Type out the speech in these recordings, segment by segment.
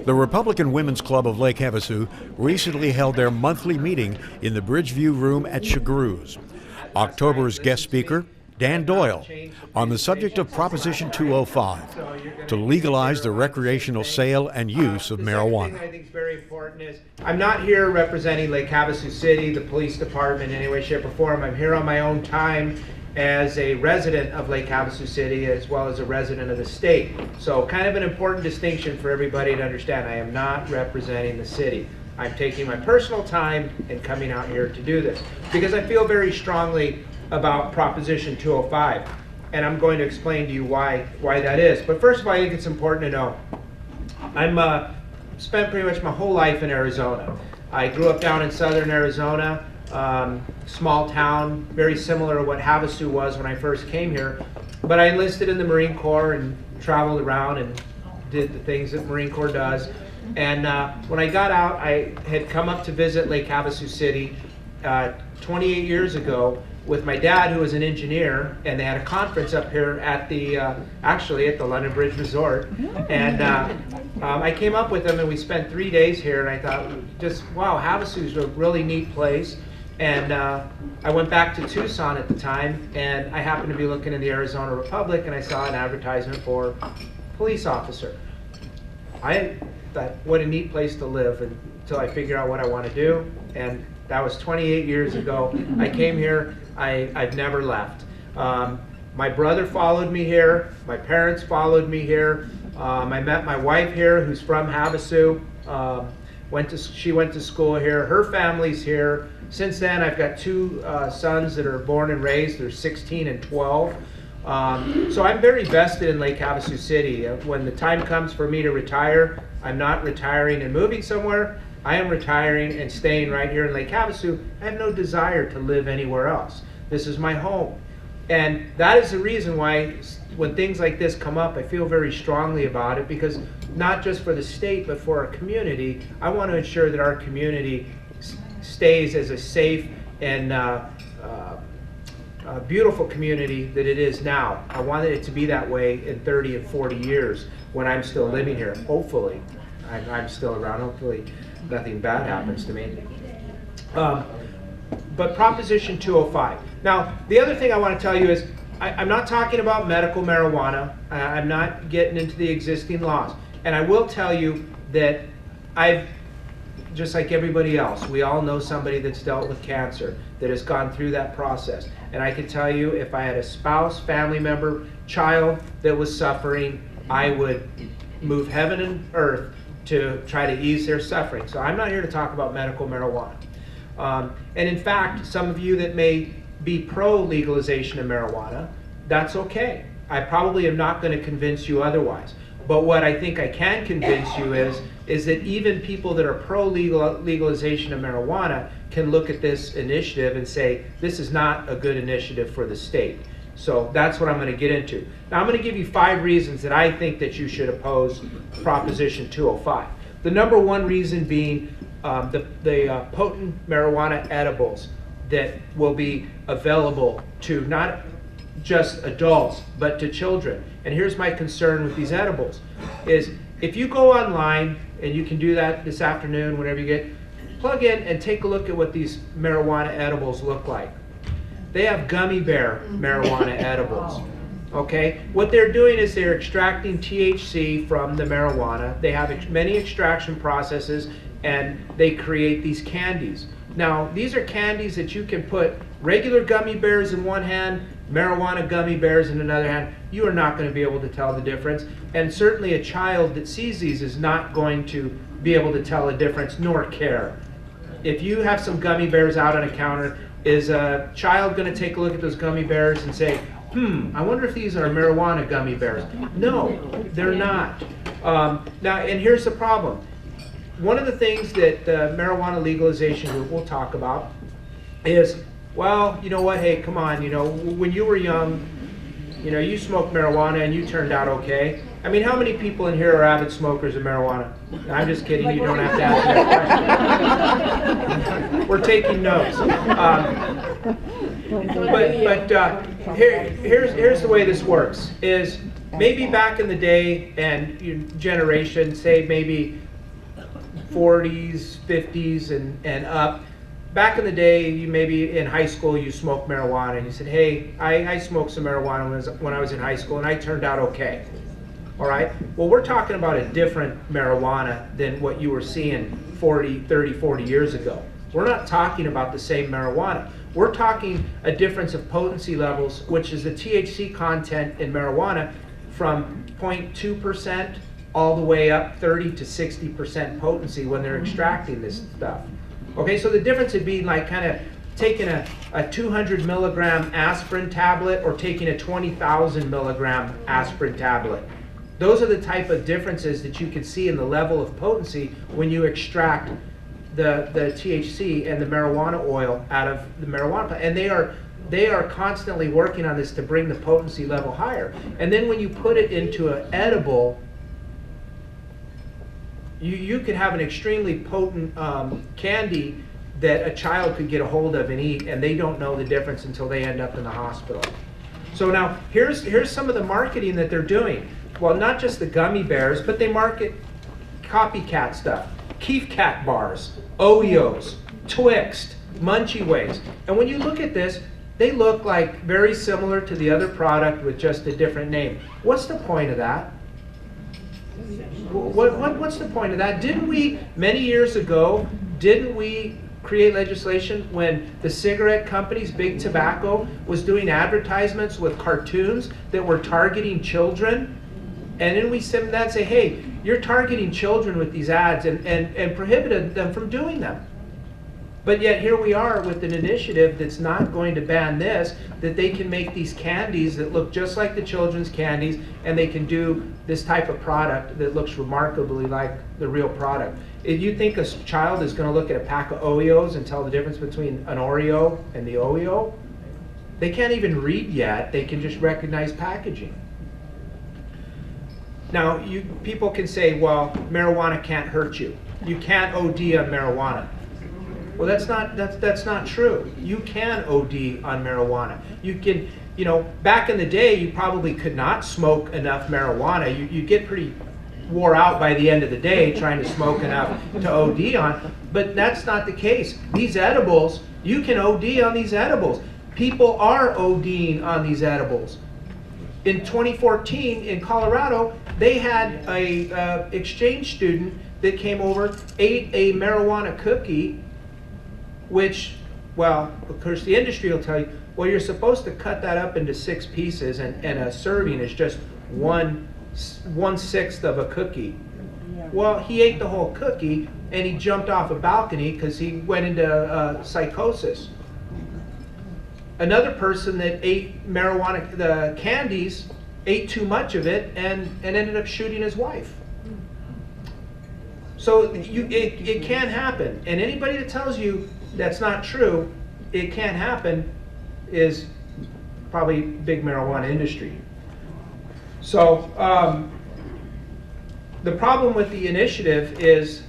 The Republican Women's Club of Lake Havasu recently held their monthly meeting in the Bridgeview Room at Chagroo's. October's guest speaker, Dan Doyle, on the subject of Proposition 205, to legalize the recreational sale and use of marijuana. The second thing I think is very important is I'm not here representing Lake Havasu City, the police department in any way, shape, or form. I'm here on my own time as a resident of Lake Havasu City as well as a resident of the state. So kind of an important distinction for everybody to understand. I am not representing the city. I'm taking my personal time and coming out here to do this because I feel very strongly about Proposition 205, and I'm going to explain to you why that is. But first of all, I think it's important to know I'm spent pretty much my whole life in Arizona. I grew up down in southern Arizona, small town, very similar to what Havasu was when I first came here. But I enlisted in the Marine Corps and traveled around and did the things that Marine Corps does. And when I got out, I had come up to visit Lake Havasu City 28 years ago with my dad, who was an engineer, and they had a conference up here at the actually at the London Bridge Resort. And I came up with them, and we spent 3 days here. And I thought, just wow, Havasu's a really neat place. And I went back to Tucson at the time, and I happened to be looking in the Arizona Republic, and I saw an advertisement for police officer. I thought, what a neat place to live until I figure out what I want to do. And that was 28 years ago. I came here. I've never left. My brother followed me here. My parents followed me here. I met my wife here, who's from Havasu. She went to school here. Her family's here. Since then, I've got two sons that are born and raised. They're 16 and 12. So I'm very vested in Lake Havasu City. When the time comes for me to retire, I'm not retiring and moving somewhere. I am retiring and staying right here in Lake Havasu. I have no desire to live anywhere else. This is my home. And that is the reason why when things like this come up, I feel very strongly about it, because not just for the state, but for our community, I want to ensure that our community stays as a safe and beautiful community that it is now. I wanted it to be that way in 30 and 40 years when I'm still living here. Hopefully, I'm still around. Hopefully, nothing bad happens to me. But Proposition 205. Now, the other thing I want to tell you is I'm not talking about medical marijuana. I'm not getting into the existing laws. And I will tell you that just like everybody else, we all know somebody that's dealt with cancer, that has gone through that process. And I can tell you, if I had a spouse, family member, child that was suffering, I would move heaven and earth to try to ease their suffering. So I'm not here to talk about medical marijuana. And in fact, some of you that may be pro-legalization of marijuana, that's okay. I probably am not going to convince you otherwise. But what I think I can convince you is that even people that are pro-legalization of marijuana can look at this initiative and say, this is not a good initiative for the state. So that's what I'm going to get into. Now I'm going to give you 5 reasons that I think that you should oppose Proposition 205. The number one reason being the potent marijuana edibles that will be available to not just adults, but to children. And here's my concern with these edibles, is if you go online, and you can do that this afternoon whenever you get, plug in and take a look at what these marijuana edibles look like. They have gummy bear marijuana edibles. Okay, what they're doing is they're extracting THC from the marijuana. They have many extraction processes, and they create these candies. Now, these are candies that you can put regular gummy bears in one hand, marijuana gummy bears in another hand. You are not going to be able to tell the difference. And certainly a child that sees these is not going to be able to tell a difference nor care. If you have some gummy bears out on a counter, is a child going to take a look at those gummy bears and say, I wonder if these are marijuana gummy bears? No, they're not. Now, and here's the problem. One of the things that marijuana legalization we'll talk about is, well, you know what, hey, come on, when you were young, you smoked marijuana and you turned out okay. I mean, how many people in here are avid smokers of marijuana? I'm just kidding, you don't have to ask that question. We're taking notes. Here's the way this works, is maybe back in the day and your generation, say maybe 40s, 50s, and up. Back in the day, you maybe in high school you smoked marijuana, and you said, hey, I smoked some marijuana when I was in high school, and I turned out okay. All right? Well, we're talking about a different marijuana than what you were seeing 30, 40 years ago. We're not talking about the same marijuana. We're talking a difference of potency levels, which is the THC content in marijuana from 0.2% all the way up 30 to 60% potency when they're extracting this stuff. Okay, so the difference would be like kind of taking a 200 milligram aspirin tablet or taking a 20,000 milligram aspirin tablet. Those are the type of differences that you can see in the level of potency when you extract the THC and the marijuana oil out of the marijuana plant. And they are constantly working on this to bring the potency level higher. And then when you put it into an edible, you could have an extremely potent candy that a child could get a hold of and eat, and they don't know the difference until they end up in the hospital. So now here's some of the marketing that they're doing. Well, not just the gummy bears, but they market copycat stuff. Keef Cat bars, Oreos, Twix, Munchie Ways. And when you look at this, they look like very similar to the other product with just a different name. What's the point of that? What's the point of that? Didn't we, many years ago, didn't we create legislation when the cigarette companies, Big Tobacco, was doing advertisements with cartoons that were targeting children? And then we said that, say, hey, you're targeting children with these ads, and prohibited them from doing them. But yet here we are with an initiative that's not going to ban this, that they can make these candies that look just like the children's candies, and they can do this type of product that looks remarkably like the real product. If you think a child is going to look at a pack of Oreos and tell the difference between an Oreo and the Oreo, they can't even read yet, they can just recognize packaging. Now, people can say, well, marijuana can't hurt you. You can't OD on marijuana. Well, that's not true. You can OD on marijuana. You can, back in the day, you probably could not smoke enough marijuana. You get pretty wore out by the end of the day trying to smoke enough to OD on, but that's not the case. These edibles, you can OD on these edibles. People are ODing on these edibles. In 2014 in Colorado, they had a exchange student that came over, ate a marijuana cookie, which, well, of course the industry will tell you, well, you're supposed to cut that up into 6 pieces, and a serving is just 1/6 of a cookie. Well, he ate the whole cookie, and he jumped off a balcony because he went into psychosis. Another person that ate marijuana, the candies, ate too much of it and ended up shooting his wife. So it can happen. And anybody that tells you that's not true, it can't happen, is probably big marijuana industry. So the problem with the initiative is,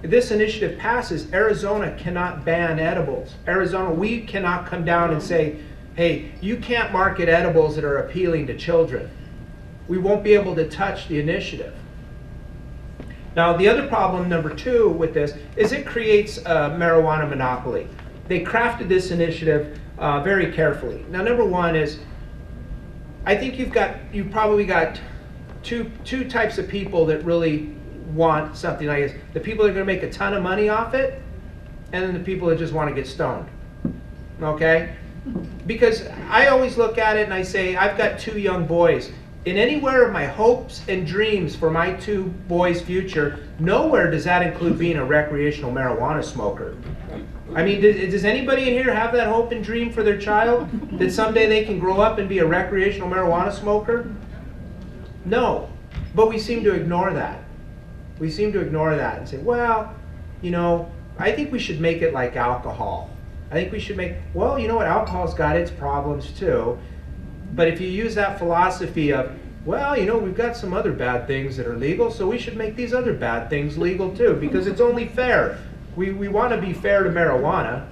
if this initiative passes, Arizona cannot ban edibles. Arizona, we cannot come down and say, hey, you can't market edibles that are appealing to children. We won't be able to touch the initiative. Now, the other problem, number 2, with this, is it creates a marijuana monopoly. They crafted this initiative very carefully. Now, number 1 is, I think you've probably got two types of people that really want something like this. The people that are going to make a ton of money off it, and then the people that just want to get stoned. Okay? Because I always look at it and I say, I've got 2 young boys. In anywhere of my hopes and dreams for my 2 boys' future, nowhere does that include being a recreational marijuana smoker. I mean, does anybody in here have that hope and dream for their child? That someday they can grow up and be a recreational marijuana smoker? No. But we seem to ignore that. We seem to ignore that and say, well, I think we should make it like alcohol. I think we should make, well, you know what, alcohol's got its problems too. But if you use that philosophy of, well, we've got some other bad things that are legal, so we should make these other bad things legal too, because it's only fair. We want to be fair to marijuana,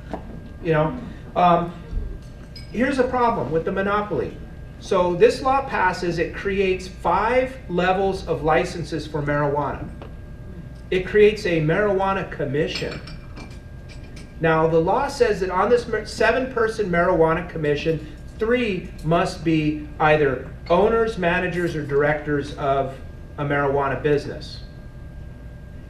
Here's a problem with the monopoly. So this law passes, it creates 5 levels of licenses for marijuana. It creates a marijuana commission. Now, the law says that on this 7-person marijuana commission, 3 must be either owners, managers, or directors of a marijuana business.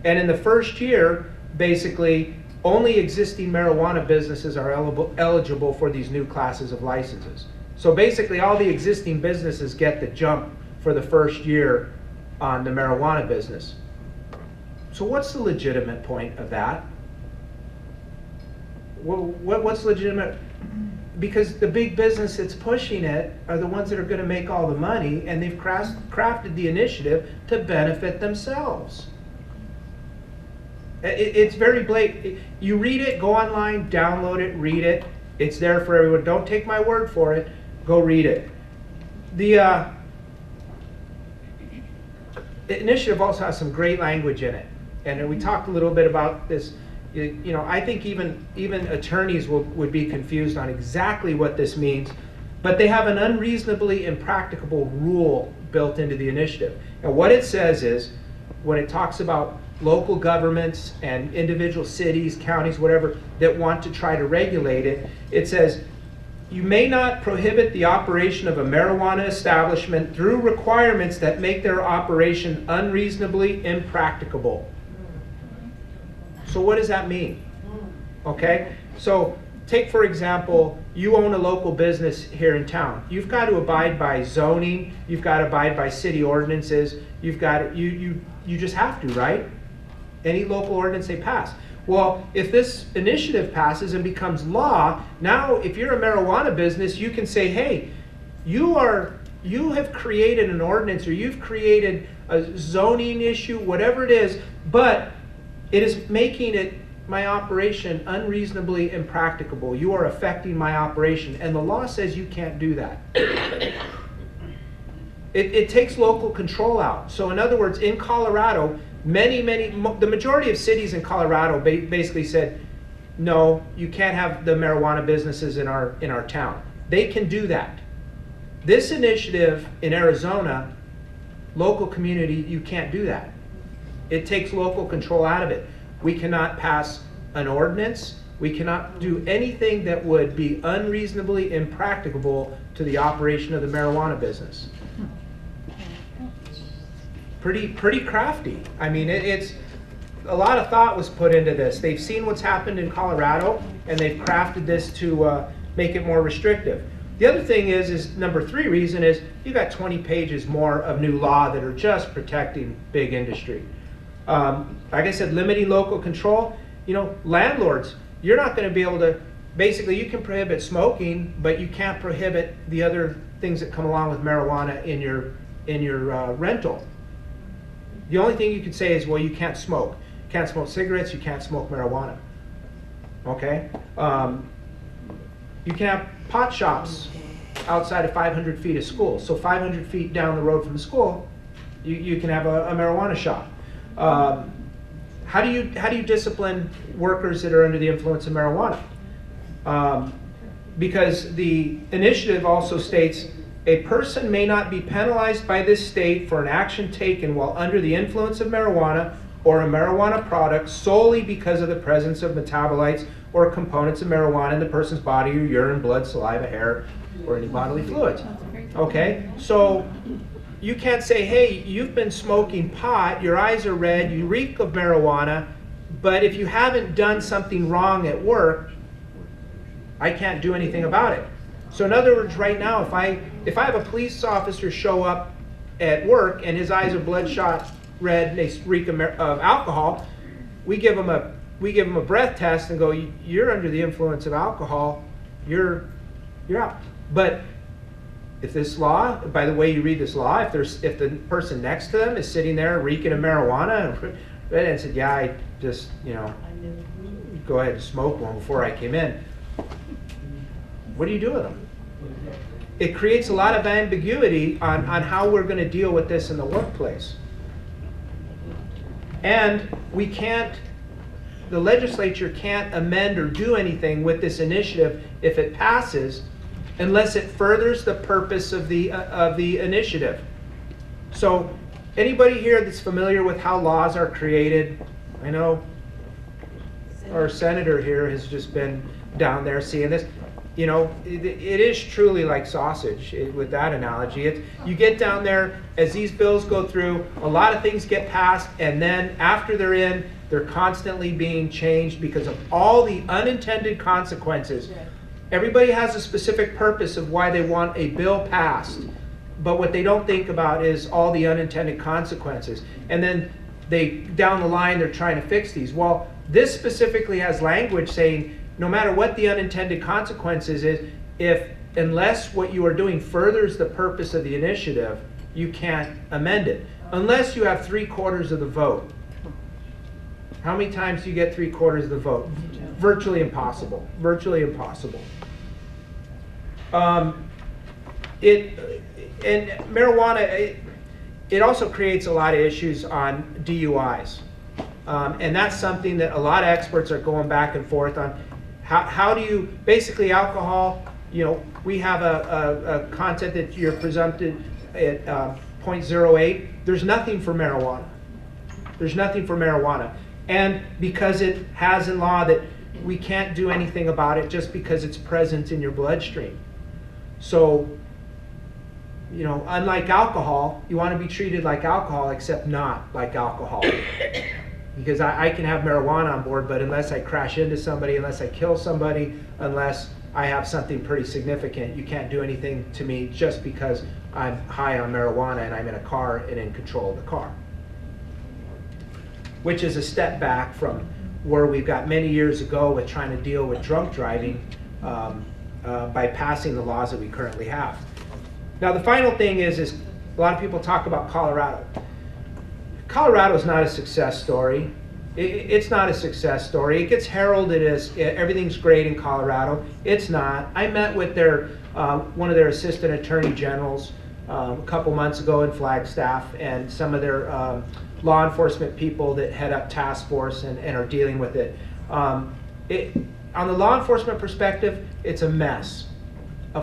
And in the first year, basically, only existing marijuana businesses are eligible for these new classes of licenses. So basically, all the existing businesses get the jump for the first year on the marijuana business. So what's the legitimate point of that? What's legitimate? Because the big business that's pushing it are the ones that are going to make all the money, and they've crafted the initiative to benefit themselves. It's very blatant. You read it, go online, download it, read it. It's there for everyone. Don't take my word for it. Go read it. The initiative also has some great language in it. And we talked a little bit about this. You know, I think even attorneys would be confused on exactly what this means. But they have an unreasonably impracticable rule built into the initiative. And what it says is, when it talks about local governments and individual cities, counties, whatever, that want to try to regulate it, it says, you may not prohibit the operation of a marijuana establishment through requirements that make their operation unreasonably impracticable. So what does that mean? Okay, so take for example, you own a local business here in town. You've got to abide by zoning, you've got to abide by city ordinances, you've got to, you just have to, right? Any local ordinance they pass. Well, if this initiative passes and becomes law, now if you're a marijuana business, you can say, hey, you have created an ordinance, or you've created a zoning issue, whatever it is, but it is making my operation unreasonably impracticable. You are affecting my operation, and the law says you can't do that. It takes local control out. So in other words, in Colorado, the majority of cities in Colorado basically said, no, you can't have the marijuana businesses in our town. They can do that. This initiative in Arizona, local community, you can't do that. It takes local control out of it. We cannot pass an ordinance. We cannot do anything that would be unreasonably impracticable to the operation of the marijuana business. Pretty crafty. I mean, it's a lot of thought was put into this. They've seen what's happened in Colorado, and they've crafted this to make it more restrictive. The other thing is number 3 reason is you got 20 pages more of new law that are just protecting big industry. Like I said, limiting local control. You know, landlords, you're not going to be able to, basically you can prohibit smoking, but you can't prohibit the other things that come along with marijuana in your rental. The only thing you could say is, well, you can't smoke. You can't smoke cigarettes, you can't smoke marijuana. Okay? You can have pot shops outside of 500 feet of school. So 500 feet down the road from the school, you can have a marijuana shop. How do you discipline workers that are under the influence of marijuana? Because the initiative also states, a person may not be penalized by this state for an action taken while under the influence of marijuana or a marijuana product solely because of the presence of metabolites or components of marijuana in the person's body, or urine, blood, saliva, hair, or any bodily fluids. Okay, so you can't say, hey, you've been smoking pot, your eyes are red, you reek of marijuana, but if you haven't done something wrong at work, I can't do anything about it. So in other words, right now, if I have a police officer show up at work and his eyes are bloodshot red and they reek of alcohol, we give him a breath test and go, you're under the influence of alcohol, you're out. But if this law, by the way you read this law, if the person next to them is sitting there reeking of marijuana and said, yeah, I just, go ahead and smoke one before I came in, what do you do with them? It creates a lot of ambiguity on how we're going to deal with this in the workplace. And the legislature can't amend or do anything with this initiative if it passes unless it furthers the purpose of the initiative. So Anybody here that's familiar with how laws are created? I know our senator here has just been down there seeing this. You know, it is truly like sausage with that analogy. You get down there, as these bills go through, a lot of things get passed, and then after they're in, they're constantly being changed because of all the unintended consequences. Everybody has a specific purpose of why they want a bill passed, but what they don't think about is all the unintended consequences. And then down the line, they're trying to fix these. Well, this specifically has language saying, no matter what the unintended consequences is, unless what you are doing furthers the purpose of the initiative, you can't amend it. Unless you have 3/4 of the vote. How many times do you get 3/4 of the vote? Virtually impossible. Virtually impossible. And marijuana, it also creates a lot of issues on DUIs. And that's something that a lot of experts are going back and forth on. How do you, basically alcohol, you know, we have a content that you're presumptive at 0.08. There's nothing for marijuana. There's nothing for marijuana. And because it has in law that we can't do anything about it just because it's present in your bloodstream. So, you know, unlike alcohol, you want to be treated like alcohol, except not like alcohol. Because I can have marijuana on board, but unless I crash into somebody, unless I kill somebody, unless I have something pretty significant, you can't do anything to me just because I'm high on marijuana and I'm in a car and in control of the car. Which is a step back from where we've got many years ago with trying to deal with drunk driving by passing the laws that we currently have. Now the final thing is a lot of people talk about Colorado. Colorado's not a success story. It's not a success story. It gets heralded as everything's great in Colorado. It's not. I met with one of their assistant attorney generals a couple months ago in Flagstaff, and some of their law enforcement people that head up task force and are dealing with it. On the law enforcement perspective, it's a mess.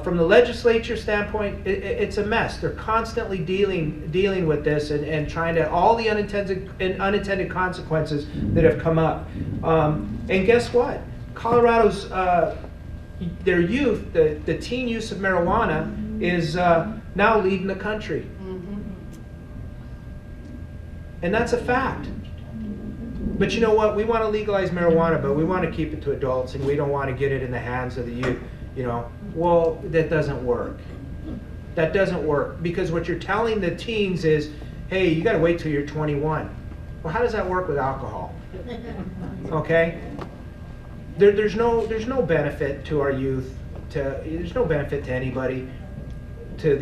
From the legislature standpoint, it's a mess. They're constantly dealing with this and trying to, all the unintended consequences that have come up. And guess what? Colorado's, their youth, the teen use of marijuana is now leading the country. And that's a fact. But you know what? We want to legalize marijuana, but we want to keep it to adults, and we don't want to get it in the hands of the youth. You know, well, that doesn't work. That doesn't work, because what you're telling the teens is, hey, you got to wait till you're 21. Well, how does that work with alcohol? Okay, there's no benefit to our youth. There's no benefit to anybody to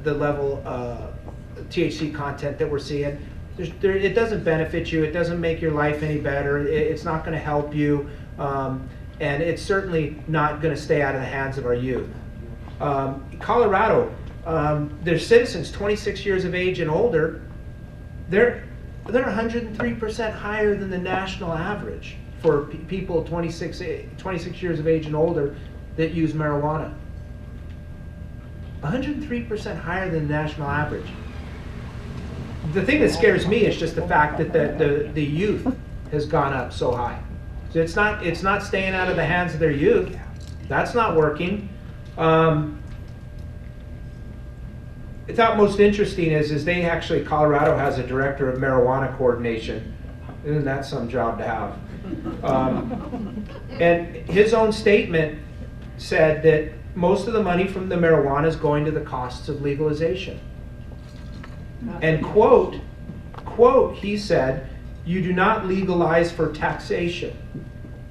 the level THC content that we're seeing. It doesn't benefit you. It doesn't make your life any better. It's not going to help you. And it's certainly not going to stay out of the hands of our youth. Colorado, their citizens 26 years of age and older, they're 103% higher than the national average for people 26 years of age and older that use marijuana. 103% higher than the national average. The thing that scares me is just the fact that the youth has gone up so high. So it's not staying out of the hands of their youth. That's not working. I thought most interesting is they actually, Colorado has a director of marijuana coordination. Isn't that some job to have? And his own statement said that most of the money from the marijuana is going to the costs of legalization. And quote, he said, "You do not legalize for taxation.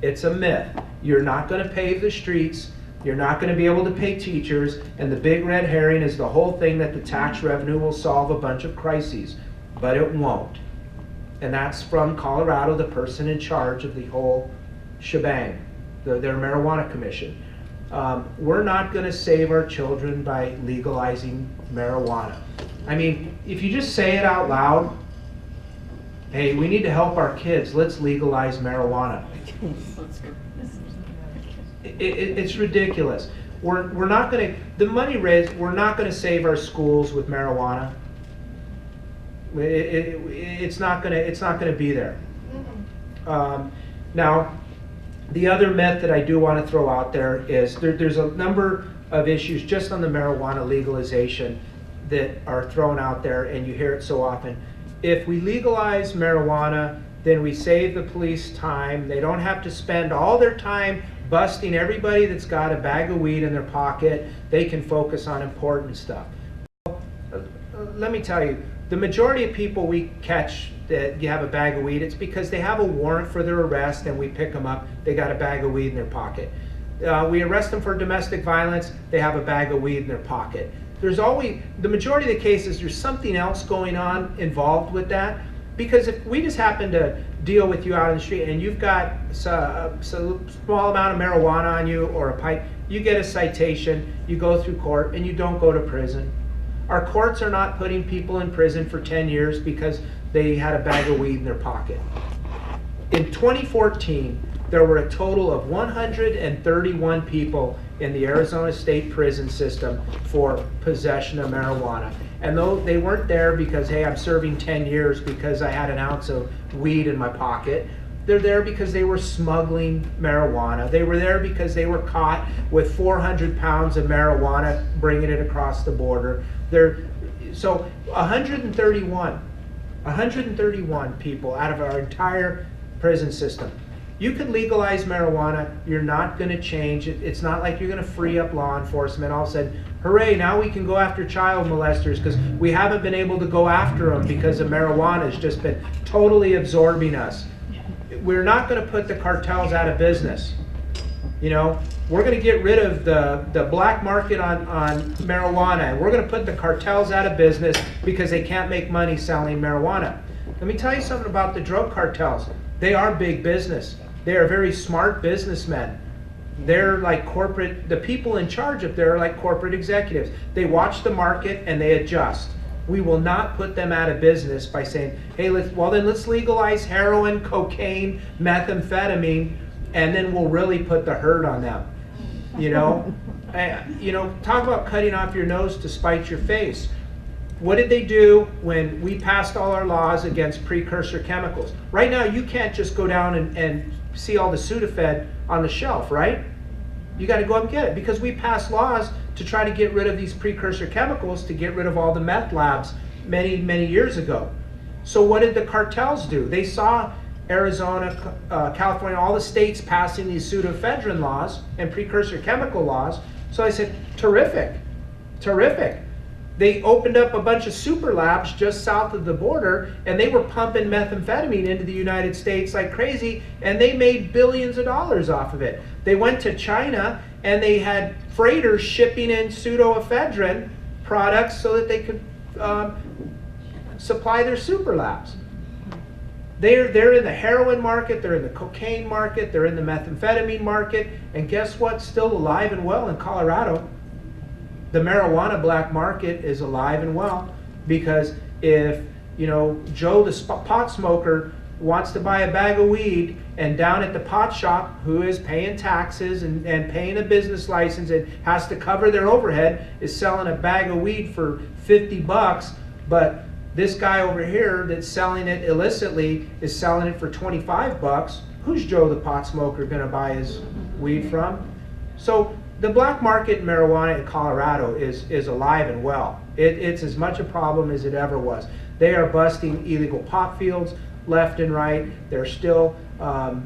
It's a myth. You're not going to pave the streets. You're not going to be able to pay teachers. And the big red herring is the whole thing that the tax revenue will solve a bunch of crises. But it won't." And that's from Colorado, the person in charge of the whole shebang, their marijuana commission. We're not going to save our children by legalizing marijuana. I mean, if you just say it out loud, hey, we need to help our kids, let's legalize marijuana. It's ridiculous. We're not going to, the money raised, we're not going to save our schools with marijuana. It's not gonna be there. Now, the other myth that I do want to throw out there is there's a number of issues just on the marijuana legalization that are thrown out there, and you hear it so often. If we legalize marijuana, then we save the police time. They don't have to spend all their time busting everybody that's got a bag of weed in their pocket. They can focus on important stuff. Let me tell you, the majority of people we catch that you have a bag of weed, it's because they have a warrant for their arrest and we pick them up, they got a bag of weed in their pocket. We arrest them for domestic violence, they have a bag of weed in their pocket. There's always, the majority of the cases, there's something else going on involved with that. Because if we just happen to deal with you out on the street and you've got a small amount of marijuana on you or a pipe, you get a citation, you go through court, and you don't go to prison. Our courts are not putting people in prison for 10 years because they had a bag of weed in their pocket. In 2014, there were a total of 131 people in the Arizona State prison system for possession of marijuana. And though they weren't there because, hey, I'm serving 10 years because I had an ounce of weed in my pocket, they're there because they were smuggling marijuana. They were there because they were caught with 400 pounds of marijuana bringing it across the border. So 131 people out of our entire prison system. You could legalize marijuana, you're not going to change it. It's not like you're going to free up law enforcement. All of a sudden, hooray, now we can go after child molesters because we haven't been able to go after them because the marijuana has just been totally absorbing us. We're not going to put the cartels out of business. You know, we're going to get rid of the black market on marijuana, and we're going to put the cartels out of business because they can't make money selling marijuana. Let me tell you something about the drug cartels. They are big business. They are very smart businessmen. They're like corporate, the people in charge of there are like corporate executives. They watch the market and they adjust. We will not put them out of business by saying, hey, let's legalize heroin, cocaine, methamphetamine, and then we'll really put the hurt on them. You know, talk about cutting off your nose to spite your face. What did they do when we passed all our laws against precursor chemicals? Right now, you can't just go down and see all the Sudafed on the shelf, right? You got to go up and get it because we passed laws to try to get rid of these precursor chemicals, to get rid of all the meth labs many, many years ago. So what did the cartels do? They saw Arizona, California, all the states passing these pseudoephedrine laws and precursor chemical laws. So I said, terrific, terrific. They opened up a bunch of super labs just south of the border, and they were pumping methamphetamine into the United States like crazy, and they made billions of dollars off of it. They went to China, and they had freighters shipping in pseudoephedrine products so that they could supply their super labs. They're in the heroin market, they're in the cocaine market, they're in the methamphetamine market, and guess what? Still alive and well in Colorado. The marijuana black market is alive and well because if, Joe the pot smoker wants to buy a bag of weed and down at the pot shop who is paying taxes and paying a business license and has to cover their overhead is selling a bag of weed for $50, but this guy over here that's selling it illicitly is selling it for $25, who's Joe the pot smoker going to buy his weed from? So the black market in marijuana in Colorado is alive and well. It's as much a problem as it ever was. They are busting illegal pot fields left and right. They're still got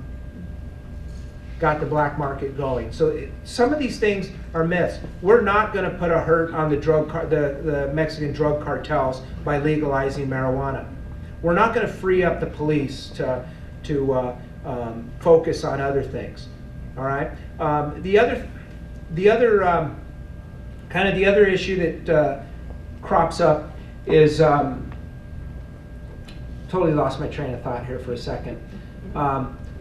the black market going. So some of these things are myths. We're not going to put a hurt on the Mexican drug cartels by legalizing marijuana. We're not going to free up the police to focus on other things. All right. The other issue that crops up is totally lost my train of thought here for a second.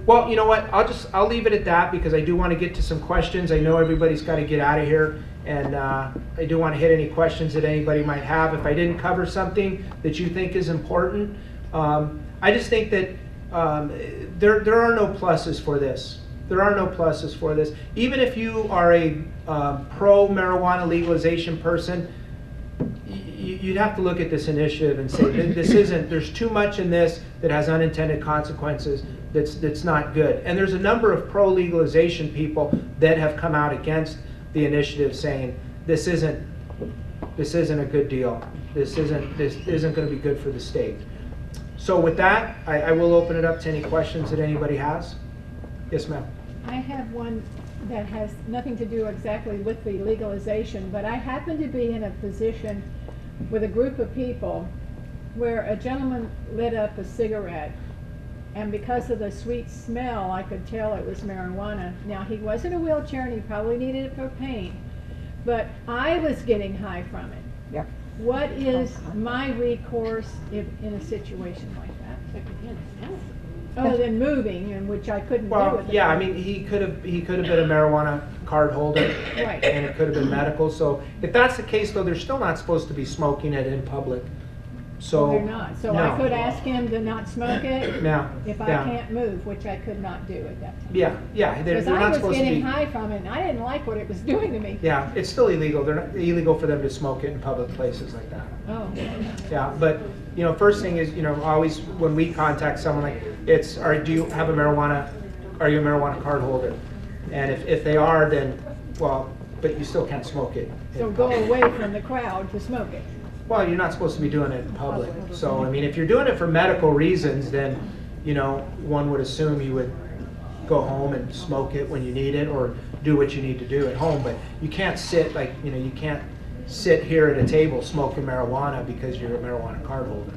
Well, you know what? I'll leave it at that because I do want to get to some questions. I know everybody's got to get out of here, and I do want to hit any questions that anybody might have. If I didn't cover something that you think is important, I just think that there are no pluses for this. There are no pluses for this. Even if you are a pro-marijuana legalization person, you'd have to look at this initiative and say this isn't. There's too much in this that has unintended consequences. That's not good. And there's a number of pro-legalization people that have come out against the initiative, saying this isn't a good deal. This isn't going to be good for the state. So with that, I will open it up to any questions that anybody has. Yes, ma'am. I have one that has nothing to do exactly with the legalization, but I happen to be in a position with a group of people where a gentleman lit up a cigarette, and because of the sweet smell, I could tell it was marijuana. Now, he was in a wheelchair and he probably needed it for pain, but I was getting high from it. Yeah. What is my recourse if in a situation like that? Other than moving, in which I couldn't do Well, with it. yeah, I mean, he could have been a marijuana card holder, Right. and it could have been medical. So if that's the case, though, they're still not supposed to be smoking it in public. So They're not. So no. I could ask him to not smoke it Yeah, if I yeah. can't move, which I could not do at that time. Yeah, they're Because I not was supposed to getting be. high from it, and I didn't like what it was doing to me. Yeah, it's still illegal. They're not illegal for them to smoke it in public places like that. Oh. Yeah, but first thing is, always when we contact someone, like do you have a marijuana? Are you a marijuana card holder? And if they are, then but you still can't smoke it. So go away from the crowd to smoke it. Well, you're not supposed to be doing it in public. So, I mean, if you're doing it for medical reasons, then, one would assume you would go home and smoke it when you need it or do what you need to do at home. But you can't sit you can't sit here at a table smoking marijuana because you're a marijuana card holder.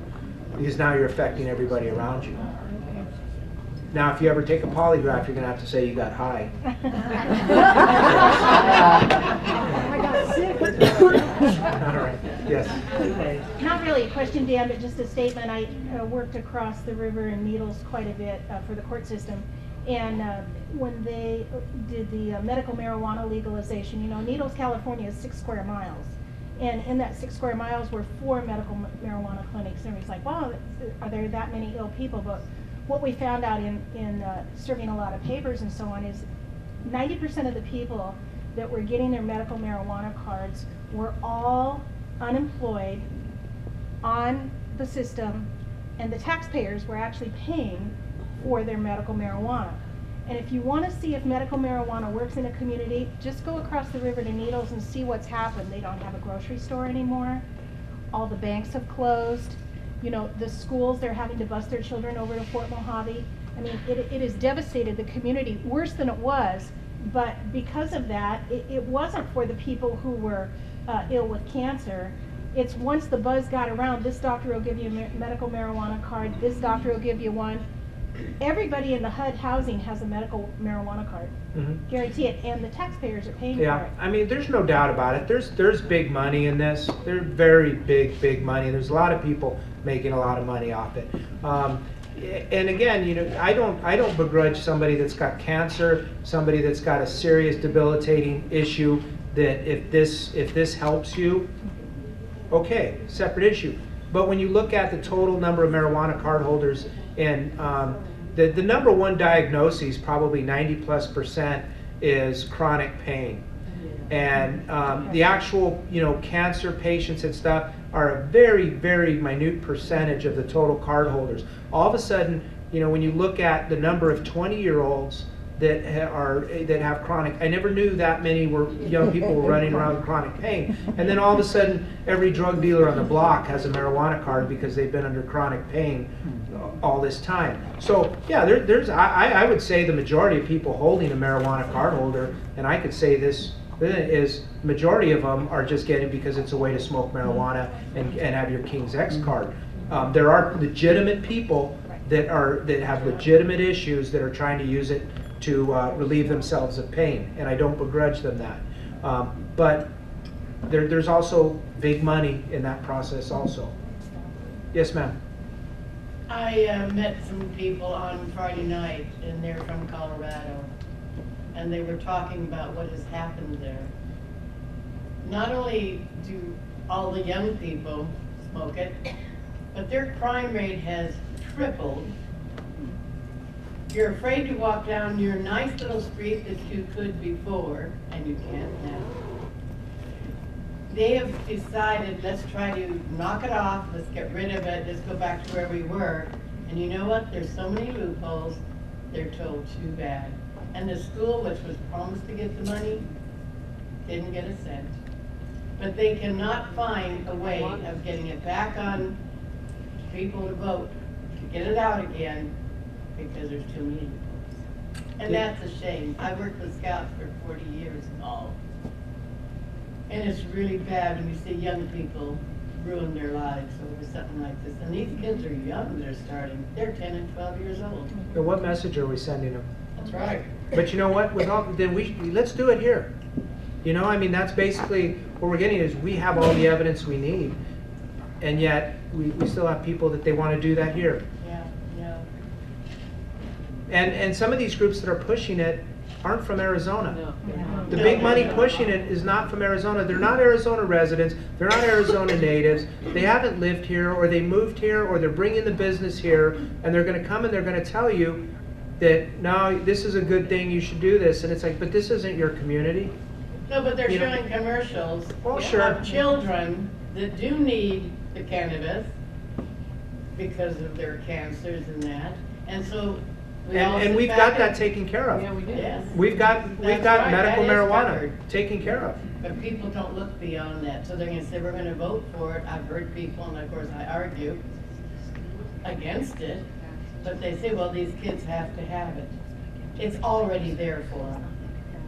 Because now you're affecting everybody around you. Okay. Now, if you ever take a polygraph, you're going to have to say you got high. I got sick. All right. Yes. Not really a question, Dan, but just a statement. I worked across the river in Needles quite a bit for the court system. And when they did the medical marijuana legalization, Needles, California is 6 square miles. And in that 6 square miles were 4 medical marijuana clinics. And everybody's like, wow, are there that many ill people? But what we found out in serving a lot of papers and so on is 90% of the people that were getting their medical marijuana cards were all unemployed on the system, and the taxpayers were actually paying for their medical marijuana. And if you want to see if medical marijuana works in a community, just go across the river to Needles and see what's happened. They don't have a grocery store anymore. All the banks have closed. The schools, they're having to bus their children over to Fort Mojave. I mean, it has devastated the community worse than it was, but because of that, it wasn't for the people who were ill with cancer. It's once the buzz got around, this doctor will give you a medical marijuana card, this doctor will give you one. Everybody in the HUD housing has a medical marijuana card. Mm-hmm. Guarantee it, and the taxpayers are paying for it. Yeah, I mean, there's no doubt about it. There's big money in this. There's very big money. There's a lot of people making a lot of money off it. And again, I don't begrudge somebody that's got cancer, somebody that's got a serious debilitating issue, that if this helps you, okay, separate issue. But when you look at the total number of marijuana card holders, and the number one diagnosis, probably 90+% is chronic pain. And the actual, cancer patients and stuff are a very minute percentage of the total card holders. All of a sudden, when you look at the number of 20-year-olds that have chronic, I never knew that many young people were running around with chronic pain. And then all of a sudden, every drug dealer on the block has a marijuana card because they've been under chronic pain all this time. So yeah, I would say the majority of people holding a marijuana card holder, and I could say this is majority of them are just getting because it's a way to smoke marijuana and have your King's X card. There are legitimate people that have legitimate issues that are trying to use it to relieve themselves of pain, and I don't begrudge them that. But there's also big money in that process also. Yes, ma'am. I met some people on Friday night, and they're from Colorado, and they were talking about what has happened there. Not only do all the young people smoke it, but their crime rate has tripled. You're afraid to walk down your nice little street that you could before, and you can't now. they have decided, let's try to knock it off, let's get rid of it, let's go back to where we were. And you know what? There's so many loopholes, they're told too bad. And the school, which was promised to get the money, didn't get a cent. But they cannot find a way of getting it back on people to vote, to get it out again, because there's too many loopholes. And that's a shame. I worked with Scouts for 40 years and all. And it's really bad when you see young people ruin their lives over something like this. And these kids are young, they're starting. They're 10 and 12 years old. And what message are we sending them? That's right. But you know what? With all, then let's do it here. You know, I mean, that's basically what we're getting is we have all the evidence we need, and yet we still have people that they want to do that here. Yeah, yeah. And some of these groups that are pushing it aren't from Arizona. The big money pushing it is not from Arizona. They're not Arizona residents. They're not Arizona natives. They haven't lived here, or they moved here, or they're bringing the business here, and they're going to come and they're going to tell you that, no, this is a good thing, you should do this. And it's like, but this isn't your community. No, but they're You know- showing commercials Well, sure. of children that do need the cannabis because of their cancers and that. And so we all And sit we've back got that and- taken care of. Yes. We've got That's right, medical that is marijuana covered. taken care of. But people don't look beyond that, so they're gonna say, we're gonna vote for it. I've heard people, and of course I argue against it, but they say, well, these kids have to have it. It's already there for them.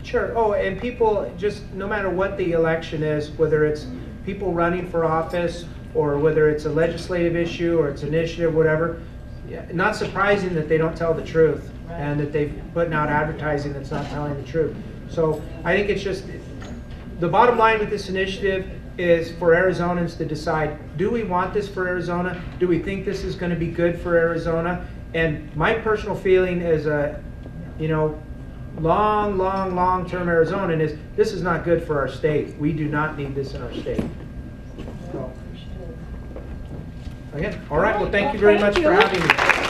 Sure. Oh, and people just, no matter what the election is, whether it's people running for office or whether it's a legislative issue or it's an initiative, whatever, yeah, not surprising that they don't tell the truth and that they've putting out advertising that's not telling the truth. So I think it's just, the bottom line with this initiative is for Arizonans to decide, do we want this for Arizona? Do we think this is going to be good for Arizona? And my personal feeling as a, you know, long-term Arizonan is this is not good for our state. We do not need this in our state. So, again, all right. Well, thank you very much for having me.